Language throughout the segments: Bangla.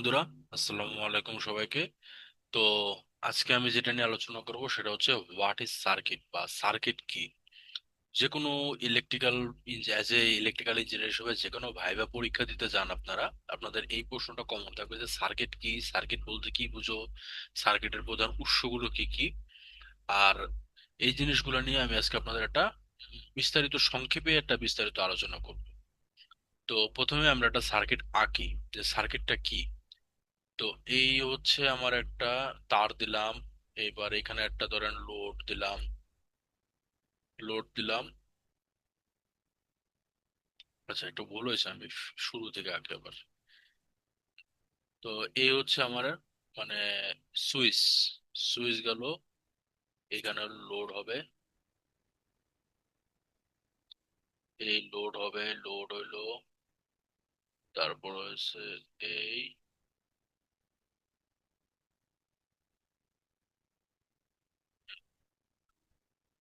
বন্ধুরা, আসসালামু আলাইকুম সবাইকে। তো আজকে আমি যেটা নিয়ে আলোচনা করব সেটা হচ্ছে হোয়াট ইজ সার্কিট বা সার্কিট কি। যে কোনো electrical as a electrical engineer হিসেবে যে কোনো ভাইবা পরীক্ষা দিতে যান আপনারা, আপনাদের এই প্রশ্নটা কমন থাকবে যে সার্কিট কি, সার্কিট বলতে কি বুঝো, সার্কিটের প্রধান উৎসগুলো কি কি। আর এই জিনিসগুলো নিয়ে আমি আজকে আপনাদের একটা বিস্তারিত সংক্ষেপে একটা বিস্তারিত আলোচনা করব। তো প্রথমে আমরা একটা সার্কিট আঁকি, যে সার্কিটটা কি। তো এই হচ্ছে আমার একটা তার দিলাম। এবার এখানে একটা ধরেন লোড দিলাম। আচ্ছা, একটু ভুল হয়েছে, আমি শুরু থেকে আঁকি আবার। তো এই হচ্ছে আমার মানে সুইচ সুইচ গেল, এখানে লোড হবে। এই লোড হবে, লোড হইলো, তারপর হচ্ছে এই।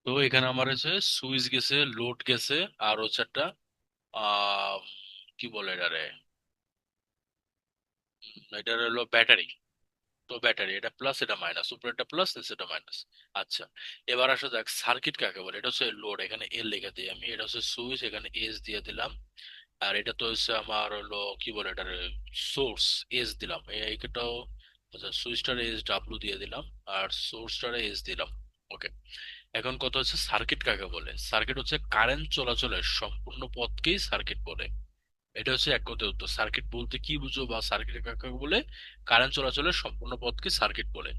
তো এখানে আমার হচ্ছে সুইচ গেছে, লোড গেছে, আর হচ্ছে একটা আহ কি বলে এটারে, এটা হলো ব্যাটারি। তো ব্যাটারি এটা প্লাস এটা মাইনাস, উপরে এটা প্লাস নিচে এটা মাইনাস। আচ্ছা, এবার আসা যাক সার্কিট কাকে বলে। এটা হচ্ছে লোড, এখানে এল লিখে দিই আমি। এটা হচ্ছে সুইচ, এখানে এস দিয়ে দিলাম। আর এটা তো হচ্ছে আমার হলো কি বলে এটা, সোর্স, এস দিলাম এইটাও। আচ্ছা, সুইচটার এস ডাব্লু দিয়ে দিলাম, আর সোর্সটারে এস দিলাম। ওকে। এখন কথা হচ্ছে সার্কিট কাকে বলে। সার্কিট হচ্ছে কারেন্ট চলাচলের সম্পূর্ণ পথকেই সার্কিট বলে। এটা হচ্ছে এক কথায় উত্তর। সার্কিট বলতে কি বুঝো বা সার্কিট কাকে বলে, কারেন্ট চলাচলের সম্পূর্ণ পথকে সার্কিট বলে।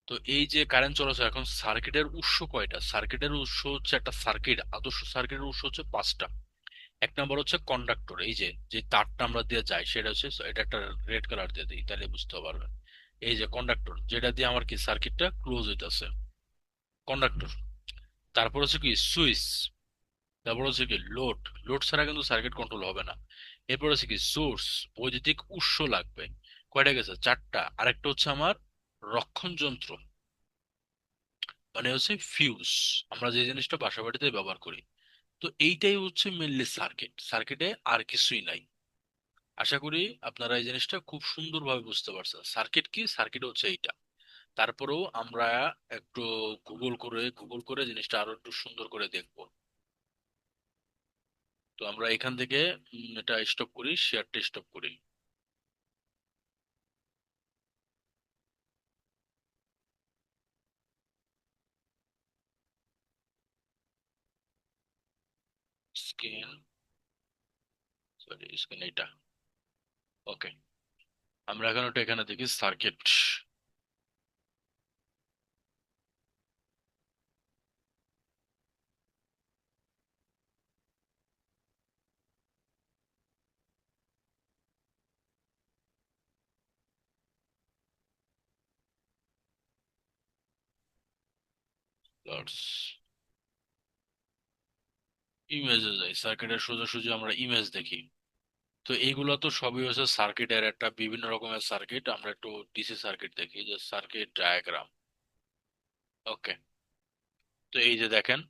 তো এই যে কারেন্ট চলাচল, এখন সার্কিটের উৎস কয়টা? সার্কিটের উৎস হচ্ছে একটা সার্কিট, আদর্শ সার্কিটের উৎস হচ্ছে পাঁচটা। এক নম্বর হচ্ছে কন্ডাক্টর, এই যে যে তারটা আমরা দিয়ে যাই সেটা হচ্ছে, এটা একটা রেড কালার দিয়ে দিই তাহলে বুঝতে পারবেন। এই যে কন্ডাক্টর, যেটা দিয়ে আমার কি সার্কিটটা ক্লোজ হইতাছে, কন্ডাক্টর। তারপর হচ্ছে কি সুইচ। তারপর হচ্ছে কি লোড। লোড ছাড়া কিন্তু সার্কিট কন্ট্রোল হবে না। এরপর হচ্ছে কি সোর্স, বৈদ্যুতিক উৎস লাগবে। কয়টা গেছে? চারটা। আরেকটা হচ্ছে আমার রক্ষণ যন্ত্র, মানে হচ্ছে ফিউজ, আমরা যে জিনিসটা বাসা বাড়িতে ব্যবহার করি। তো এইটাই হচ্ছে মেনলি সার্কিট, সার্কিটে আর কিছুই নাই। আশা করি আপনারা এই জিনিসটা খুব সুন্দরভাবে বুঝতে পারছেন সার্কিট কি। সার্কিট হচ্ছে এইটা। তারপরেও আমরা একটু গুগল করে জিনিসটা আরো একটু সুন্দর করে দেখবো। তো আমরা এখান থেকে এটা স্টপ করি, শেয়ারটা স্টপ করি। স্ক্রিন, সরি স্ক্রিন এটা। ওকে, আমরা এখন ওটা এখানে দেখি সার্কিট। ইমেজে যাই, সার্কিটের সোজাসুজি আমরা ইমেজ দেখি। তো এইগুলো তো সবই হচ্ছে সার্কিটের একটা বিভিন্ন রকমের সার্কিট। আমরা একটু ডিসি সার্কিট দেখি, যে সার্কিট ডায়াগ্রাম। ওকে। তো এই যে দেখেন,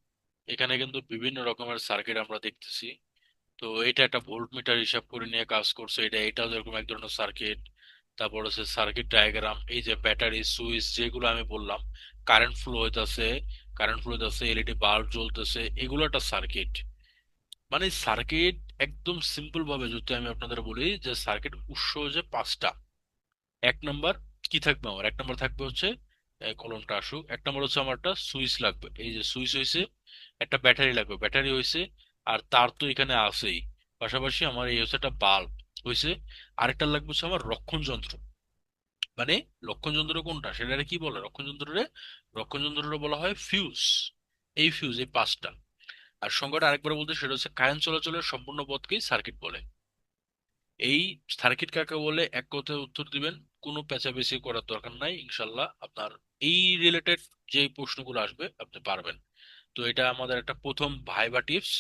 এখানে কিন্তু বিভিন্ন রকমের সার্কিট আমরা দেখতেছি। তো এটা একটা ভোল্ট মিটার হিসাব করে নিয়ে কাজ করছে, এটাও যেরকম এক ধরনের সার্কিট। তারপর হচ্ছে সার্কিট ডায়াগ্রাম, এই যে ব্যাটারি সুইচ যেগুলো আমি বললাম, কারেন্ট ফ্লো হইতাছে, এলইডি বাল্ব জ্বলতেছে, এগুলো একটা সার্কিট। মানে সার্কিট একদম সিম্পল ভাবে যদি আমি আপনাদের বলি, যে সার্কিট উৎস যে পাঁচটা। এক নাম্বার কি থাকবে আমার? এক নাম্বার থাকবে হচ্ছে, কলমটা আসুক। এক নাম্বার হচ্ছে আমার একটা সুইচ লাগবে, এই যে সুইচ হয়েছে। একটা ব্যাটারি লাগবে, ব্যাটারি হয়েছে। আর তার তো এখানে আছেই। পাশাপাশি আমার এই হচ্ছে একটা বাল্ব হয়েছে। আরেকটা লাগবে হচ্ছে আমার রক্ষণ যন্ত্র। মানে রক্ষণ যন্ত্র কোনটা, সেটারে কি বলে? রক্ষণ যন্ত্রটা বলা হয় ফিউজ। এই ফিউজ, এই পাঁচটা। আর সংখ্যাটা আরেকবার বলতে, সেটা হচ্ছে কারেন্ট চলাচলের সম্পূর্ণ পথকেই সার্কিট বলে। এই সার্কিট কাকে বলে এক কথায় উত্তর দিবেন, কোনো পেঁচাবেচি করার দরকার নাই। ইনশাল্লাহ আপনার এই রিলেটেড যে প্রশ্নগুলো আসবে আপনি পারবেন। তো এটা আমাদের একটা প্রথম ভাইবা টিপস,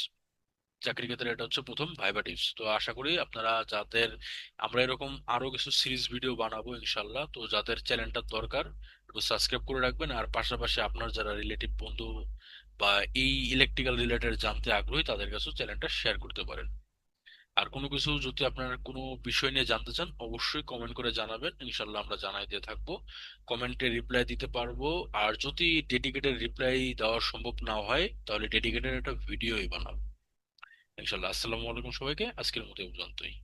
চাকরির ক্ষেত্রে এটা হচ্ছে প্রথম ভাইবা টিপস। তো আশা করি আপনারা যাদের, আমরা এরকম আরো কিছু সিরিজ ভিডিও বানাবো ইনশাল্লাহ। তো যাদের চ্যানেলটা দরকার একটু সাবস্ক্রাইব করে রাখবেন। আর পাশাপাশি আপনার যারা রিলেটিভ বন্ধু বা এই ইলেকট্রিক্যাল রিলেটেড জানতে আগ্রহী, তাদের কাছেও চ্যানেলটা শেয়ার করতে পারেন। আর কোনো কিছু যদি আপনার কোনো বিষয় নিয়ে জানতে চান অবশ্যই কমেন্ট করে জানাবেন, ইনশাল্লাহ আমরা জানাই দিয়ে থাকবো, কমেন্টে রিপ্লাই দিতে পারবো। আর যদি ডেডিকেটেড রিপ্লাই দেওয়া সম্ভব না হয় তাহলে ডেডিকেটেড একটা ভিডিওই বানাবো ইনশাল্লাহ। আসসালামু আলাইকুম সবাইকে, আজকের মতো এই পর্যন্তই।